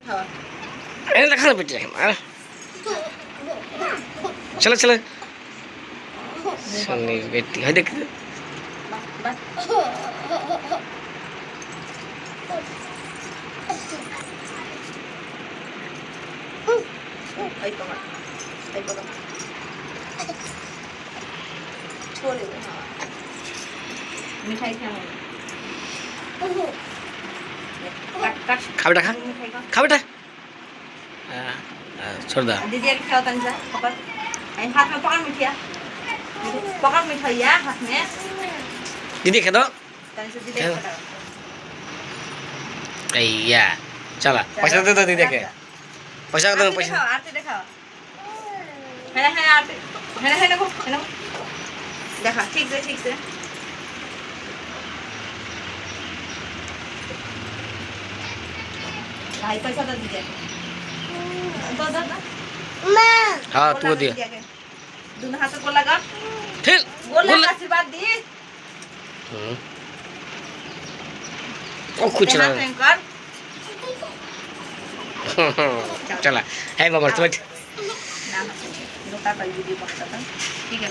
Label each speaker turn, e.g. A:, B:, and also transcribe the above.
A: देखा ना बेटे चलो चलो सोनी बेटी है देख
B: मिठाई खा
A: बेटा खा बेटा छोड़ दो
B: दीदी के खाओ तंजा पकड़ हाथ में पकड़ मिठाई पकड़ मिठाई हाथ में
A: दीदी खा दो
B: तंजा दीदी
A: भैया चला पैसा दे दो दीदी के पैसा दो पैसा
B: आरती दिखाओ है आरती है ना देखा ठीक से भाई पैसा दे दीजिए दो
A: हाँ तू दिया
B: दोनों हाथों को लगा
A: फिर
B: बोला आशीर्वाद दी
A: ओ कुछ ना
B: कर
A: चला है बाबा तो
B: ना वीडियो पकड़ा था ठीक है